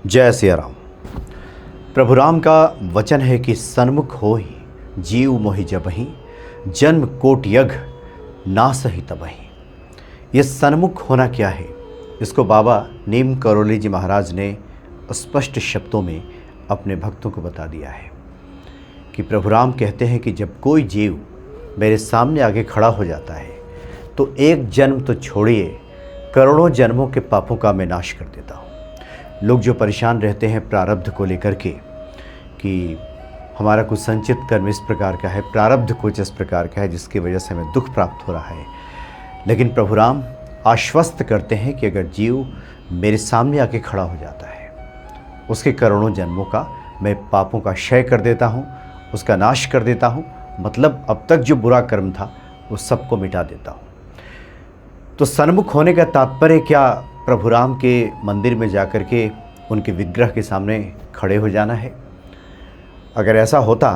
जय सिया राम। प्रभु राम का वचन है कि सन्मुख हो ही जीव मोहि जबहि, जन्म कोट यज्ञ ना सही तबहि। ये सन्मुख होना क्या है, इसको बाबा नीम करोली जी महाराज ने स्पष्ट शब्दों में अपने भक्तों को बता दिया है कि प्रभु राम कहते हैं कि जब कोई जीव मेरे सामने आके खड़ा हो जाता है तो एक जन्म तो छोड़िए, करोड़ों जन्मों के पापों का मैं नाश कर देता हूँ। लोग जो परेशान रहते हैं प्रारब्ध को लेकर के कि हमारा कुछ संचित कर्म इस प्रकार का है, प्रारब्ध कुछ इस प्रकार का है जिसकी वजह से हमें दुख प्राप्त हो रहा है, लेकिन प्रभु राम आश्वस्त करते हैं कि अगर जीव मेरे सामने आके खड़ा हो जाता है, उसके करोड़ों जन्मों का मैं पापों का क्षय कर देता हूँ, उसका नाश कर देता हूँ। मतलब अब तक जो बुरा कर्म था वो सबको मिटा देता हूँ। तो सन्मुख होने का तात्पर्य क्या, प्रभु राम के मंदिर में जाकर के उनके विग्रह के सामने खड़े हो जाना है? अगर ऐसा होता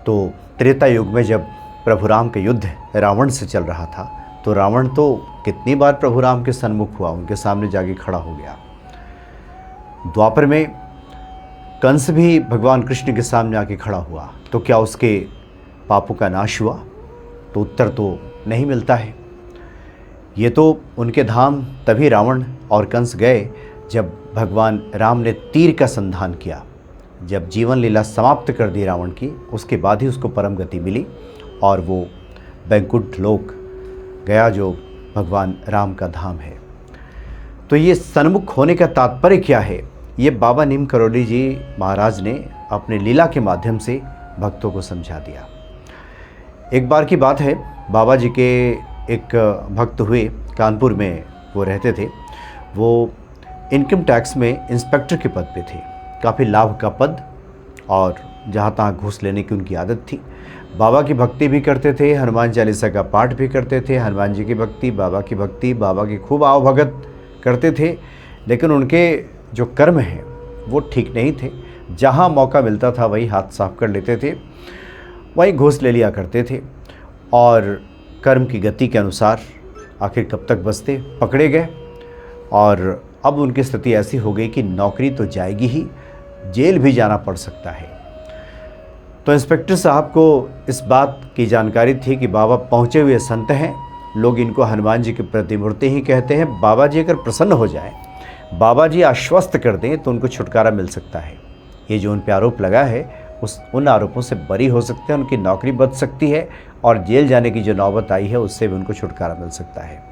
तो त्रेता युग में जब प्रभु राम का युद्ध रावण से चल रहा था तो रावण तो कितनी बार प्रभु राम के सन्मुख हुआ, उनके सामने जाके खड़ा हो गया। द्वापर में कंस भी भगवान कृष्ण के सामने आके खड़ा हुआ तो क्या उसके पापों का नाश हुआ? तो उत्तर तो नहीं मिलता है। ये तो उनके धाम तभी रावण और कंस गए जब भगवान राम ने तीर का संधान किया, जब जीवन लीला समाप्त कर दी रावण की, उसके बाद ही उसको परम गति मिली और वो बैकुंठ लोक गया जो भगवान राम का धाम है। तो ये सन्मुख होने का तात्पर्य क्या है, ये बाबा नीम करोली जी महाराज ने अपने लीला के माध्यम से भक्तों को समझा दिया। एक बार की बात है, बाबा जी के एक भक्त हुए, कानपुर में वो रहते थे। वो इनकम टैक्स में इंस्पेक्टर के पद पे थे, काफ़ी लाभ का पद, और जहाँ तहाँ घूस लेने की उनकी आदत थी। बाबा की भक्ति भी करते थे, हनुमान चालीसा का पाठ भी करते थे, हनुमान जी की भक्ति, बाबा की खूब आवभगत करते थे, लेकिन उनके जो कर्म हैं वो ठीक नहीं थे। जहाँ मौका मिलता था वही हाथ साफ कर लेते थे, वही घूस ले लिया करते थे, और कर्म की गति के अनुसार आखिर कब तक बचते, पकड़े गए। और अब उनकी स्थिति ऐसी हो गई कि नौकरी तो जाएगी ही, जेल भी जाना पड़ सकता है। तो इंस्पेक्टर साहब को इस बात की जानकारी थी कि बाबा पहुँचे हुए संत हैं, लोग इनको हनुमान जी की प्रतिमूर्ति ही कहते हैं। बाबा जी अगर प्रसन्न हो जाए, बाबा जी आश्वस्त कर दें तो उनको छुटकारा मिल सकता है। ये जो उन पर आरोप लगा है उन आरोपों से बरी हो सकते हैं, उनकी नौकरी बच सकती है, और जेल जाने की जो नौबत आई है उससे भी उनको छुटकारा मिल सकता है।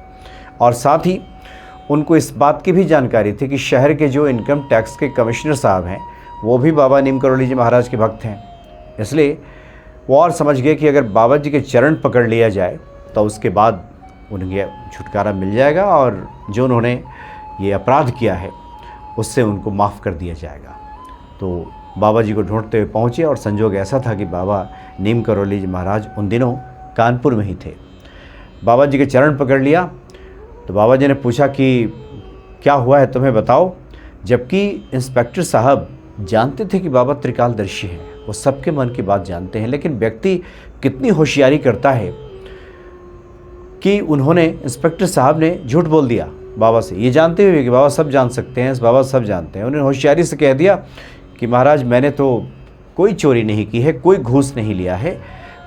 और साथ ही उनको इस बात की भी जानकारी थी कि शहर के जो इनकम टैक्स के कमिश्नर साहब हैं वो भी बाबा नीम करोली जी महाराज के भक्त हैं। इसलिए वो और समझ गए कि अगर बाबा जी के चरण पकड़ लिया जाए तो उसके बाद उन्हें छुटकारा मिल जाएगा, और जो उन्होंने ये अपराध किया है उससे उनको माफ़ कर दिया जाएगा। तो बाबा जी को ढूंढते हुए पहुँचे, और संजोग ऐसा था कि बाबा नीम करोली जी महाराज उन दिनों कानपुर में ही थे। बाबा जी के चरण पकड़ लिया तो बाबा जी ने पूछा कि क्या हुआ है तुम्हें, बताओ। जबकि इंस्पेक्टर साहब जानते थे कि बाबा त्रिकालदर्शी हैं, वो सबके मन की बात जानते हैं, लेकिन व्यक्ति कितनी होशियारी करता है कि उन्होंने, इंस्पेक्टर साहब ने झूठ बोल दिया बाबा से, ये जानते हुए कि बाबा सब जान सकते हैं, बाबा सब जानते हैं। उन्होंने होशियारी से कह दिया कि महाराज मैंने तो कोई चोरी नहीं की है, कोई घूस नहीं लिया है,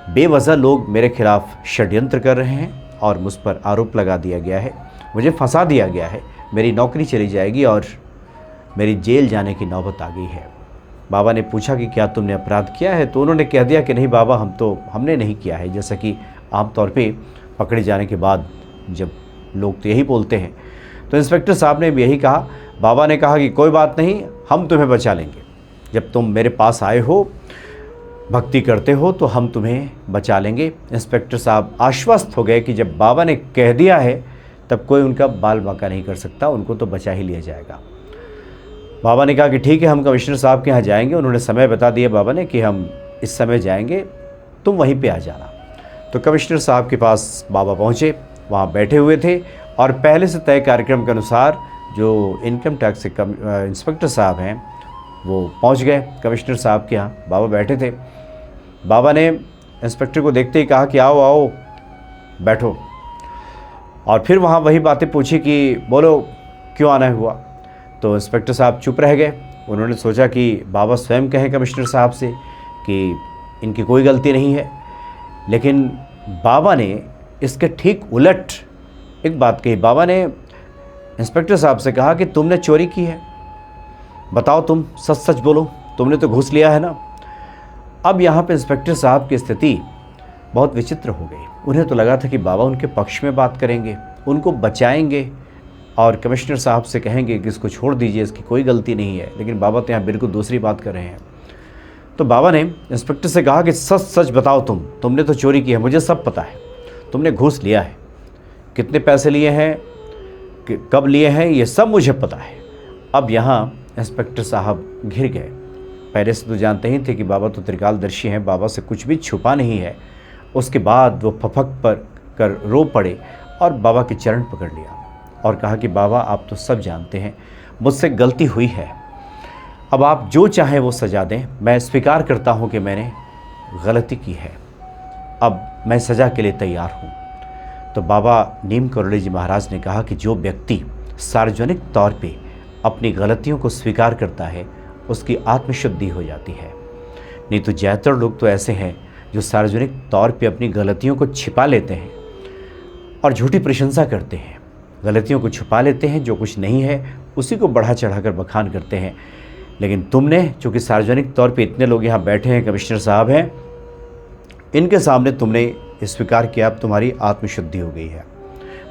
बेवजह लोग मेरे खिलाफ षड्यंत्र कर रहे हैं और मुझ पर आरोप लगा दिया गया है, मुझे फंसा दिया गया है, मेरी नौकरी चली जाएगी और मेरी जेल जाने की नौबत आ गई है। बाबा ने पूछा कि क्या तुमने अपराध किया है? तो उन्होंने कह दिया कि नहीं बाबा, हमने नहीं किया है। जैसा कि आमतौर पर पकड़े जाने के बाद जब लोग तो यही बोलते हैं। तो इंस्पेक्टर साहब ने भी यही कहा। बाबा ने कहा कि कोई बात नहीं, हम तुम्हें बचा लेंगे, जब तुम मेरे पास आए हो, भक्ति करते हो, तो हम तुम्हें बचा लेंगे। इंस्पेक्टर साहब आश्वस्त हो गए कि जब बाबा ने कह दिया है तब कोई उनका बाल बांका नहीं कर सकता, उनको तो बचा ही लिया जाएगा। बाबा ने कहा कि ठीक है, हम कमिश्नर साहब के यहाँ जाएंगे। उन्होंने समय बता दिया बाबा ने कि हम इस समय जाएंगे, तुम वहीं पर आ जाना। तो कमिश्नर साहब के पास बाबा पहुँचे, वहाँ बैठे हुए थे, और पहले से तय कार्यक्रम के अनुसार जो इनकम टैक्स के इंस्पेक्टर साहब हैं वो पहुंच गए कमिश्नर साहब के यहाँ। बाबा बैठे थे। बाबा ने इंस्पेक्टर को देखते ही कहा कि आओ आओ बैठो, और फिर वहाँ वही बातें पूछी कि बोलो क्यों आना हुआ। तो इंस्पेक्टर साहब चुप रह गए। उन्होंने सोचा कि बाबा स्वयं कहें कमिश्नर साहब से कि इनकी कोई गलती नहीं है, लेकिन बाबा ने इसके ठीक उलट एक बात कही। बाबा ने इंस्पेक्टर साहब से कहा कि तुमने चोरी की है, बताओ, तुम सच सच बोलो, तुमने तो घूस लिया है ना। अब यहाँ पे इंस्पेक्टर साहब की स्थिति बहुत विचित्र हो गई। उन्हें तो लगा था कि बाबा उनके पक्ष में बात करेंगे, उनको बचाएंगे और कमिश्नर साहब से कहेंगे कि इसको छोड़ दीजिए, इसकी कोई गलती नहीं है, लेकिन बाबा तो यहाँ बिल्कुल दूसरी बात कर रहे हैं। तो बाबा ने इंस्पेक्टर से कहा कि सच सच बताओ, तुमने तो चोरी की है, मुझे सब पता है, तुमने घूस लिया है, कितने पैसे लिए हैं, कब लिए हैं, ये सब मुझे पता है। अब यहाँ इंस्पेक्टर साहब घिर गए। पहले से तो जानते ही थे कि बाबा तो त्रिकालदर्शी हैं, बाबा से कुछ भी छुपा नहीं है। उसके बाद वो फपक पर कर रो पड़े और बाबा के चरण पकड़ लिया और कहा कि बाबा आप तो सब जानते हैं, मुझसे गलती हुई है, अब आप जो चाहें वो सज़ा दें, मैं स्वीकार करता हूं कि मैंने गलती की है, अब मैं सज़ा के लिए तैयार हूं। तो बाबा नीम करोली जी महाराज ने कहा कि जो व्यक्ति सार्वजनिक तौर पे अपनी गलतियों को स्वीकार करता है उसकी आत्मशुद्धि हो जाती है। नहीं तो ज़्यादातर लोग तो ऐसे हैं जो सार्वजनिक तौर पे अपनी गलतियों को छिपा लेते हैं और झूठी प्रशंसा करते हैं, गलतियों को छुपा लेते हैं, जो कुछ नहीं है उसी को बढ़ा चढ़ाकर बखान करते हैं। लेकिन तुमने, चूँकि सार्वजनिक तौर पे इतने लोग यहाँ बैठे हैं, कमिश्नर साहब हैं, इनके सामने तुमने स्वीकार किया, अब तुम्हारी आत्मशुद्धि हो गई है।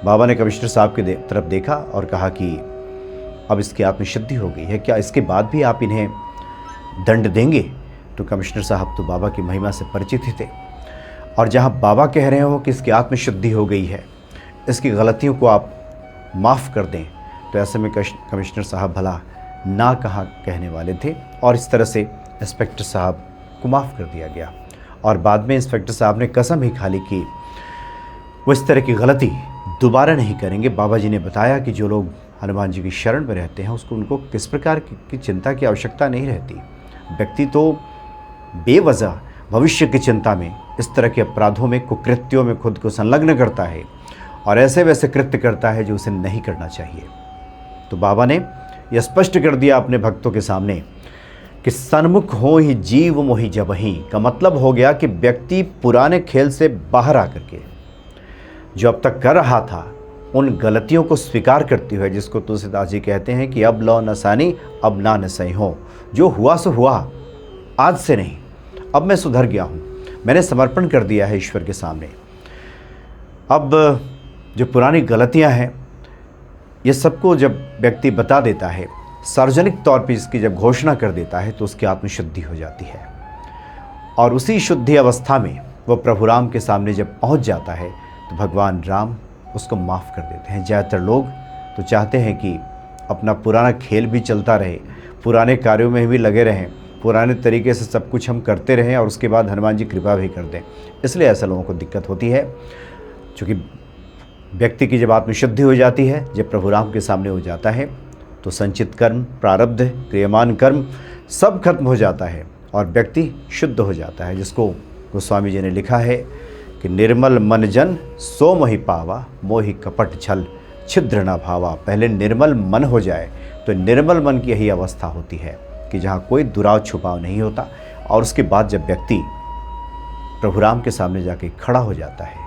बाबा ने कमिश्नर साहब की तरफ देखा और कहा कि अब इसकी आत्मशुद्धि हो गई है, क्या इसके बाद भी आप इन्हें दंड देंगे? तो कमिश्नर साहब तो बाबा की महिमा से परिचित ही थे, और जहाँ बाबा कह रहे हो कि इसकी आत्मशुद्धि हो गई है, इसकी गलतियों को आप माफ़ कर दें, तो ऐसे में कमिश्नर साहब भला ना कहाँ कहने वाले थे, और इस तरह से इंस्पेक्टर साहब को माफ़ कर दिया गया। और बाद में इंस्पेक्टर साहब ने कसम ही खा ली कि वो इस तरह की गलती दोबारा नहीं करेंगे। बाबा जी ने बताया कि जो लोग हनुमान जी की शरण में रहते हैं उसको, उनको किस प्रकार की चिंता की आवश्यकता नहीं रहती। व्यक्ति तो बेवजह भविष्य की चिंता में, इस तरह के अपराधों में, कुकृत्यों में खुद को संलग्न करता है और ऐसे वैसे कृत्य करता है जो उसे नहीं करना चाहिए। तो बाबा ने यह स्पष्ट कर दिया अपने भक्तों के सामने कि सन्मुख हो ही जीव मोहि जबहि, का मतलब हो गया कि व्यक्ति पुराने खेल से बाहर आकर के जो अब तक कर रहा था उन गलतियों को स्वीकार करती हुए, जिसको तुलसीदास जी कहते हैं कि अब लौ नसानी अब ना नसई हो, जो हुआ सो हुआ, आज से नहीं, अब मैं सुधर गया हूँ, मैंने समर्पण कर दिया है ईश्वर के सामने। अब जो पुरानी गलतियाँ हैं ये सबको जब व्यक्ति बता देता है, सार्वजनिक तौर पर इसकी जब घोषणा कर देता है, तो उसकी आत्मशुद्धि हो जाती है। और उसी शुद्धि अवस्था में वो प्रभु राम के सामने जब पहुँच जाता है तो भगवान राम उसको माफ़ कर देते हैं। ज़्यादातर लोग तो चाहते हैं कि अपना पुराना खेल भी चलता रहे, पुराने कार्यों में भी लगे रहें, पुराने तरीके से सब कुछ हम करते रहें और उसके बाद हनुमान जी कृपा भी कर दें। इसलिए ऐसा लोगों को दिक्कत होती है। क्योंकि व्यक्ति की जब आत्मशुद्धि हो जाती है, जब प्रभु राम के सामने हो जाता है, तो संचित कर्म, प्रारब्ध, क्रियमान कर्म सब खत्म हो जाता है और व्यक्ति शुद्ध हो जाता है। जिसको गोस्वामी जी ने लिखा है कि निर्मल मन जन सो मोहि पावा, मोहि कपट छल छिद्र न भावा। पहले निर्मल मन हो जाए तो निर्मल मन की यही अवस्था होती है कि जहाँ कोई दुराव छुपाव नहीं होता, और उसके बाद जब व्यक्ति प्रभु राम के सामने जाके खड़ा हो जाता है,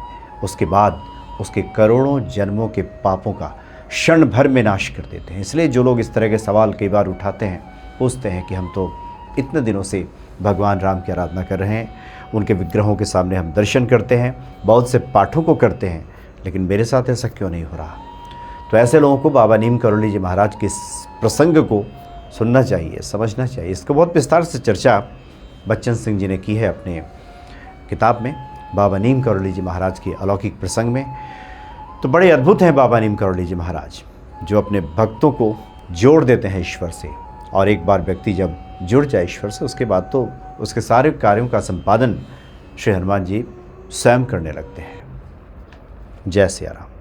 उसके बाद उसके करोड़ों जन्मों के पापों का क्षण भर में नाश कर देते हैं। इसलिए जो लोग इस तरह के सवाल कई बार उठाते हैं, पूछते हैं कि हम तो इतने दिनों से भगवान राम की आराधना कर रहे हैं, उनके विग्रहों के सामने हम दर्शन करते हैं, बहुत से पाठों को करते हैं, लेकिन मेरे साथ ऐसा क्यों नहीं हो रहा? तो ऐसे लोगों को बाबा नीम करोली जी महाराज के इस प्रसंग को सुनना चाहिए, समझना चाहिए। इसको बहुत विस्तार से चर्चा बच्चन सिंह जी ने की है अपने किताब में, बाबा नीम करोली जी महाराज के अलौकिक प्रसंग में। तो बड़े अद्भुत हैं बाबा नीम करोली जी महाराज, जो अपने भक्तों को जोड़ देते हैं ईश्वर से। और एक बार व्यक्ति जब जुड़ जाए ईश्वर से, उसके बाद तो उसके सारे कार्यों का संपादन श्री हनुमान जी स्वयं करने लगते हैं। जय सिया राम।